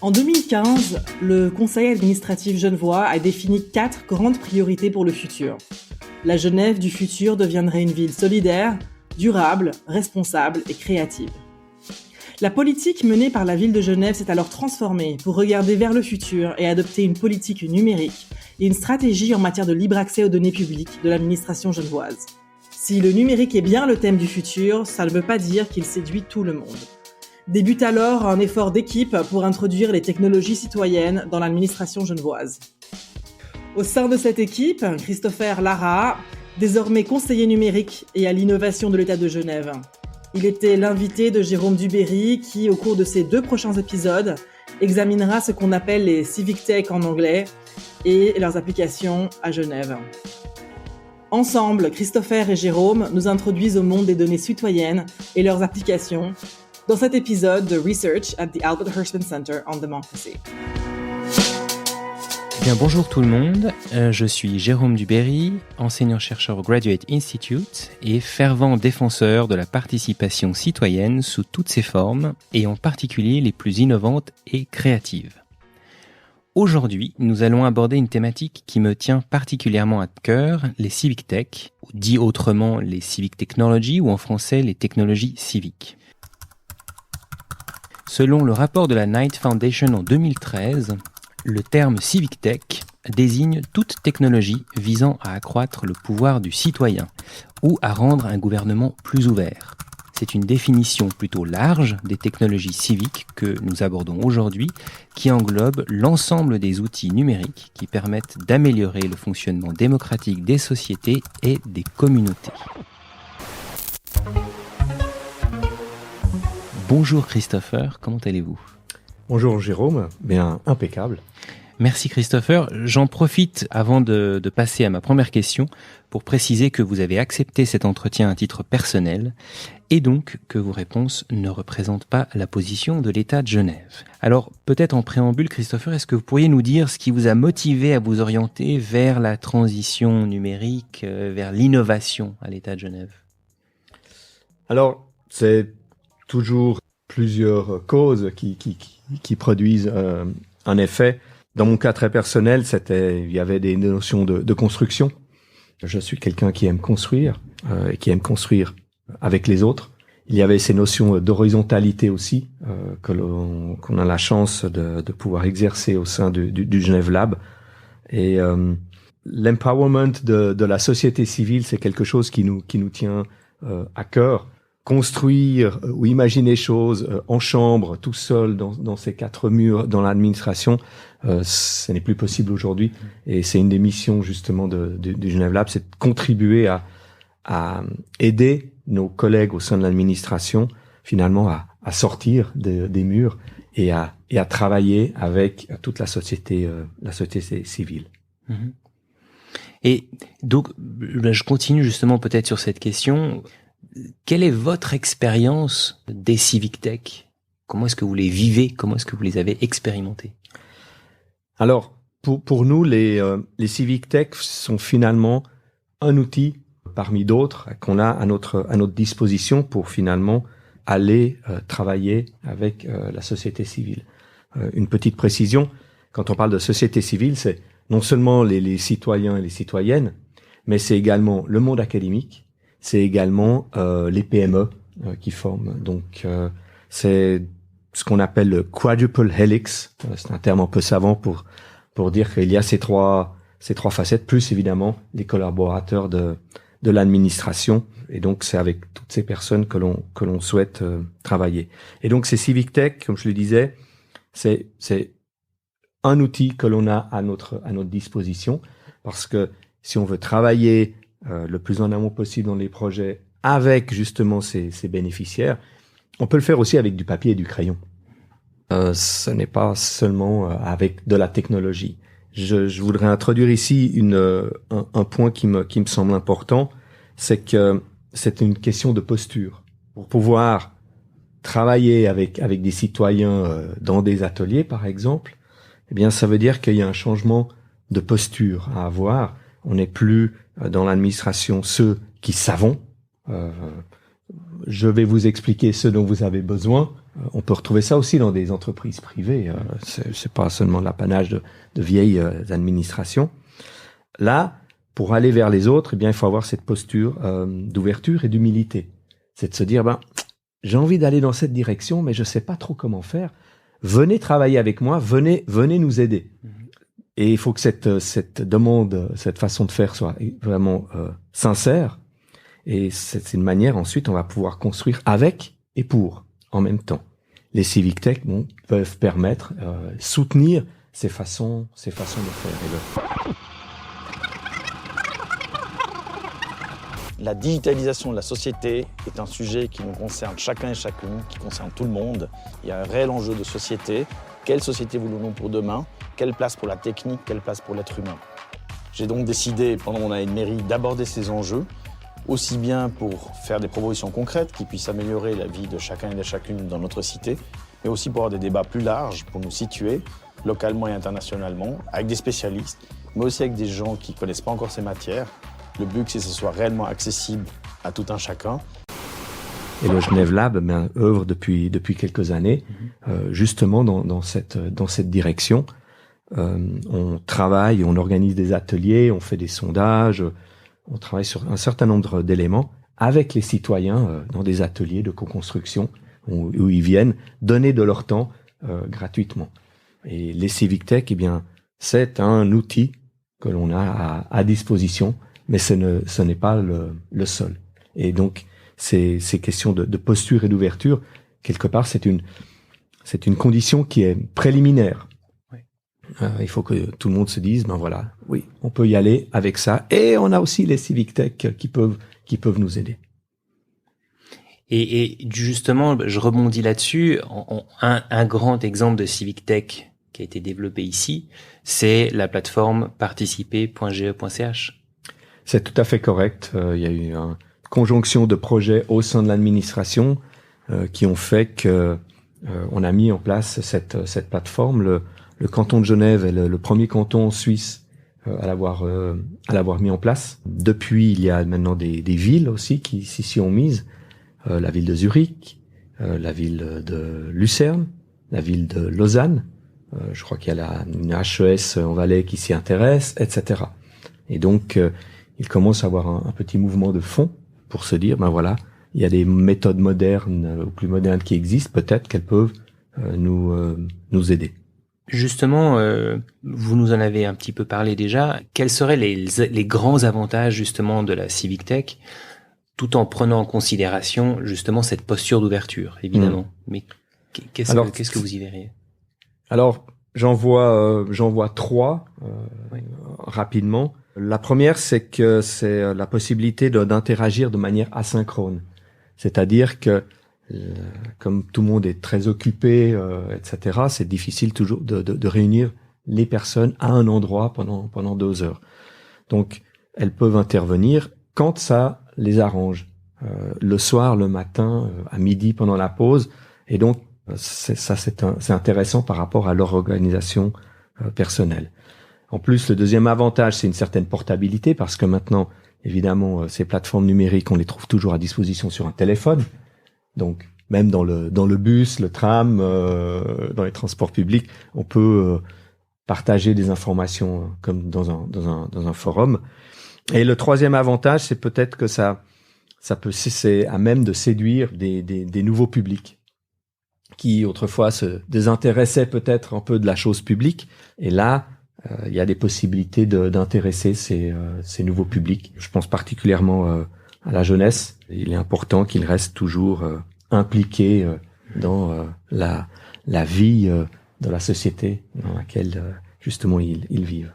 En 2015, le Conseil administratif genevois a défini 4 grandes priorités pour le futur. La Genève du futur deviendrait une ville solidaire, durable, responsable et créative. La politique menée par la ville de Genève s'est alors transformée pour regarder vers le futur et adopter une politique numérique et une stratégie en matière de libre accès aux données publiques de l'administration genevoise. Si le numérique est bien le thème du futur, ça ne veut pas dire qu'il séduit tout le monde. Débute alors un effort d'équipe pour introduire les technologies citoyennes dans l'administration genevoise. Au sein de cette équipe, Christopher Lara, désormais conseiller numérique et à l'innovation de l'État de Genève. Il était l'invité de Jérôme Duberry qui, au cours de ces 2 prochains épisodes, examinera ce qu'on appelle les civic tech en anglais et leurs applications à Genève. Ensemble, Christopher et Jérôme nous introduisent au monde des données citoyennes et leurs applications dans cet épisode de Research at the Albert Hirschman Center on Democracy. Bien, bonjour tout le monde, je suis Jérôme Duberry, enseignant-chercheur au Graduate Institute et fervent défenseur de la participation citoyenne sous toutes ses formes et en particulier les plus innovantes et créatives. Aujourd'hui, nous allons aborder une thématique qui me tient particulièrement à cœur, les civic tech, ou dit autrement les civic technologies ou en français les technologies civiques. Selon le rapport de la Knight Foundation en 2013, le terme civic tech désigne toute technologie visant à accroître le pouvoir du citoyen ou à rendre un gouvernement plus ouvert. C'est une définition plutôt large des technologies civiques que nous abordons aujourd'hui, qui englobe l'ensemble des outils numériques qui permettent d'améliorer le fonctionnement démocratique des sociétés et des communautés. Bonjour Christopher, comment allez-vous ? Bonjour Jérôme, bien impeccable. Merci Christopher. J'en profite avant de passer à ma première question pour préciser que vous avez accepté cet entretien à titre personnel et donc que vos réponses ne représentent pas la position de l'État de Genève. Alors peut-être en préambule Christopher, est-ce que vous pourriez nous dire ce qui vous a motivé à vous orienter vers la transition numérique, vers l'innovation à l'État de Genève ? Alors c'est toujours plusieurs causes qui produisent un effet. Dans mon cas très personnel, il y avait des notions de construction. Je suis quelqu'un qui aime construire et qui aime construire avec les autres. Il y avait ces notions d'horizontalité aussi qu'on a la chance de pouvoir exercer au sein du Genève Lab. Et l'empowerment de la société civile, c'est quelque chose qui nous tient à cœur. Construire ou imaginer choses en chambre, tout seul dans ces 4 murs dans l'administration, ce n'est plus possible aujourd'hui. Et c'est une des missions justement du Genève Lab, c'est de contribuer à aider nos collègues au sein de l'administration finalement à sortir des murs et à travailler avec toute la société civile. Mmh. Et donc, je continue justement peut-être sur cette question. Quelle est votre expérience des civic tech ? Comment est-ce que vous les vivez ? Comment est-ce que vous les avez expérimentés ? Alors, pour nous, les civic tech sont finalement un outil parmi d'autres qu'on a à notre disposition pour finalement aller travailler avec la société civile. Une petite précision, quand on parle de société civile, c'est non seulement les citoyens et les citoyennes, mais c'est également le monde académique, c'est également les PME qui forment. Donc c'est ce qu'on appelle le quadruple helix. C'est un terme un peu savant pour dire qu'il y a ces trois facettes, plus évidemment les collaborateurs de l'administration. Et donc c'est avec toutes ces personnes que l'on souhaite travailler. Et donc ces civic tech, comme je le disais, c'est un outil que l'on a à notre disposition, parce que si on veut travailler le plus en amont possible dans les projets avec justement ces bénéficiaires, on peut le faire aussi avec du papier et du crayon. Ce n'est pas seulement avec de la technologie. Je voudrais introduire ici un point qui me semble important, c'est que c'est une question de posture. Pour pouvoir travailler avec des citoyens dans des ateliers, par exemple, eh bien, ça veut dire qu'il y a un changement de posture à avoir. On n'est plus dans l'administration ceux qui savons je vais vous expliquer ce dont vous avez besoin. On peut retrouver ça aussi dans des entreprises privées. C'est pas seulement l'apanage de vieilles administrations. Là, pour aller vers les autres, eh bien, il faut avoir cette posture d'ouverture et d'humilité. C'est de se dire, j'ai envie d'aller dans cette direction, mais je sais pas trop comment faire. Venez travailler avec moi, venez nous aider. Et il faut que cette demande, cette façon de faire soit vraiment sincère. Et c'est une manière, ensuite, on va pouvoir construire avec et pour, en même temps. Les Civic Tech peuvent permettre, soutenir ces façons de faire. La digitalisation de la société est un sujet qui nous concerne chacun et chacune, qui concerne tout le monde. Il y a un réel enjeu de société. Quelle société voulons-nous pour demain? Quelle place pour la technique? Quelle place pour l'être humain? J'ai donc décidé, pendant mon année de mairie, d'aborder ces enjeux, aussi bien pour faire des propositions concrètes qui puissent améliorer la vie de chacun et de chacune dans notre cité, mais aussi pour avoir des débats plus larges, pour nous situer localement et internationalement, avec des spécialistes, mais aussi avec des gens qui ne connaissent pas encore ces matières. Le but, c'est que ce soit réellement accessible à tout un chacun. Et le Genève Lab œuvre depuis quelques années, justement dans cette direction. On travaille, on organise des ateliers, on fait des sondages, on travaille sur un certain nombre d'éléments avec les citoyens dans des ateliers de co-construction où ils viennent donner de leur temps gratuitement. Et les Civic Tech, eh bien, c'est un outil que l'on a à disposition, mais ce n'est pas le seul. Et donc, ces questions de posture et d'ouverture, quelque part, c'est une condition qui est préliminaire. Oui. Il faut que tout le monde se dise, voilà, oui, on peut y aller avec ça. Et on a aussi les Civic Tech qui peuvent nous aider. Et justement, je rebondis là-dessus. Un grand exemple de Civic Tech qui a été développé ici, c'est la plateforme participer.ge.ch. C'est tout à fait correct. Il y a eu une conjonction de projets au sein de l'administration qui ont fait que on a mis en place cette plateforme. Le canton de Genève est le premier canton suisse à l'avoir mis en place. Depuis, il y a maintenant des villes aussi qui s'y ont mises. La ville de Zurich, la ville de Lucerne, la ville de Lausanne. Je crois qu'il y a une HES en Valais qui s'y intéresse, etc. Et donc, il commence à avoir un petit mouvement de fond pour se dire, voilà, il y a des méthodes modernes ou plus modernes qui existent, peut-être qu'elles peuvent nous aider. Justement, vous nous en avez un petit peu parlé déjà. Quels seraient les grands avantages justement de la Civic Tech, tout en prenant en considération justement cette posture d'ouverture, évidemment. Mais qu'est-ce que vous y verriez? Alors, j'en vois trois rapidement. La première, c'est que c'est la possibilité d'interagir de manière asynchrone. C'est-à-dire que, comme tout le monde est très occupé, etc., c'est difficile toujours de réunir les personnes à un endroit pendant 2 heures. Donc, elles peuvent intervenir quand ça les arrange. Le soir, le matin, à midi, pendant la pause. Et donc, c'est intéressant par rapport à leur organisation personnelle. En plus, le deuxième avantage, c'est une certaine portabilité parce que maintenant, évidemment, ces plateformes numériques, on les trouve toujours à disposition sur un téléphone. Donc, même dans le bus, le tram, dans les transports publics, on peut partager des informations comme dans un forum. Et le troisième avantage, c'est peut-être que c'est à même de séduire des nouveaux publics qui autrefois se désintéressaient peut-être un peu de la chose publique. Et là, il y a des possibilités d'intéresser ces nouveaux publics. Je pense particulièrement à la jeunesse. Il est important qu'ils restent toujours impliqués dans la vie de la société dans laquelle justement ils vivent.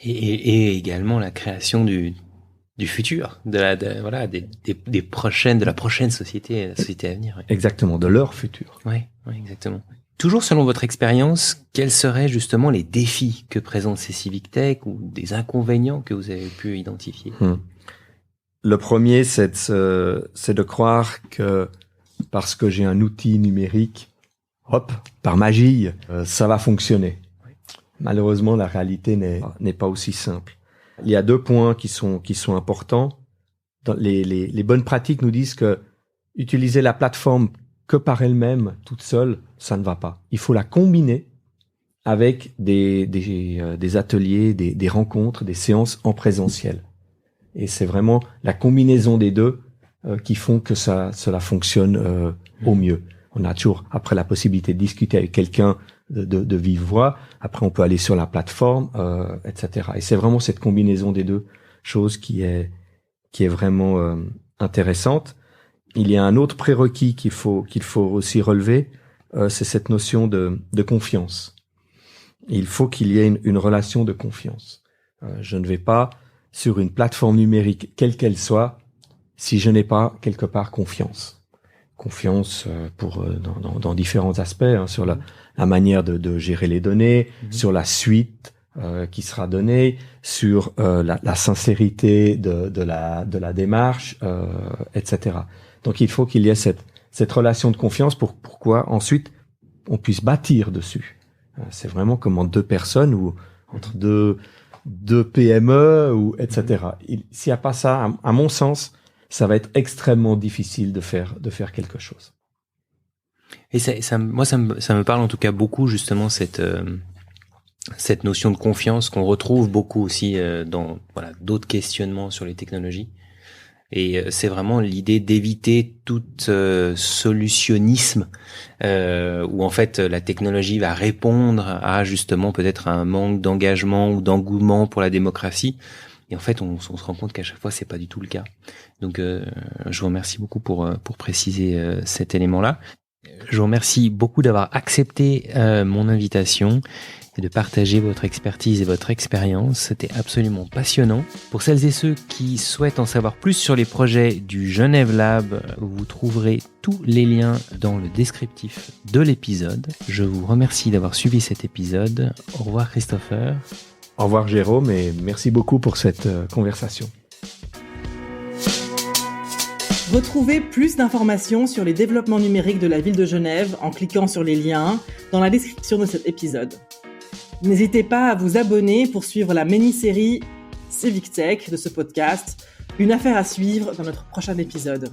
Et également la création du futur, de la prochaine société, la société à venir. Oui. Exactement, de leur futur. Oui, exactement. Toujours selon votre expérience, quels seraient justement les défis que présentent ces Civic Tech ou des inconvénients que vous avez pu identifier? Le premier, c'est de croire que parce que j'ai un outil numérique, par magie, ça va fonctionner. Malheureusement, la réalité n'est pas aussi simple. Il y a 2 points qui sont importants. Les bonnes pratiques nous disent que utiliser la plateforme que par elle-même, toute seule, ça ne va pas. Il faut la combiner avec des ateliers, des rencontres, des séances en présentiel. Et c'est vraiment la combinaison des deux qui font que cela fonctionne au mieux. On a toujours après la possibilité de discuter avec quelqu'un de vive voix. Après, on peut aller sur la plateforme, etc. Et c'est vraiment cette combinaison des deux choses qui est vraiment intéressante. Il y a un autre prérequis qu'il faut aussi relever, c'est cette notion de confiance. Il faut qu'il y ait une relation de confiance. Je ne vais pas sur une plateforme numérique, quelle qu'elle soit, si je n'ai pas quelque part confiance. Confiance dans différents aspects, hein, sur la manière de gérer les données, sur la suite qui sera donnée, sur la sincérité de la démarche, etc. Donc il faut qu'il y ait cette relation de confiance pour quoi ensuite on puisse bâtir dessus. C'est vraiment comme entre deux personnes ou entre deux PME ou etc. S'il n'y a pas ça, à mon sens, ça va être extrêmement difficile de faire quelque chose. Et moi, ça me parle en tout cas beaucoup justement cette notion de confiance qu'on retrouve beaucoup aussi dans d'autres questionnements sur les technologies. Et c'est vraiment l'idée d'éviter tout solutionnisme où en fait la technologie va répondre à justement peut-être un manque d'engagement ou d'engouement pour la démocratie. Et en fait, on se rend compte qu'à chaque fois, c'est pas du tout le cas. Donc, je vous remercie beaucoup pour préciser cet élément-là. Je vous remercie beaucoup d'avoir accepté mon invitation et de partager votre expertise et votre expérience. C'était absolument passionnant. Pour celles et ceux qui souhaitent en savoir plus sur les projets du Genève Lab, vous trouverez tous les liens dans le descriptif de l'épisode. Je vous remercie d'avoir suivi cet épisode. Au revoir Christopher. Au revoir Jérôme et merci beaucoup pour cette conversation. Retrouvez plus d'informations sur les développements numériques de la ville de Genève en cliquant sur les liens dans la description de cet épisode. N'hésitez pas à vous abonner pour suivre la mini-série Civic Tech de ce podcast, une affaire à suivre dans notre prochain épisode.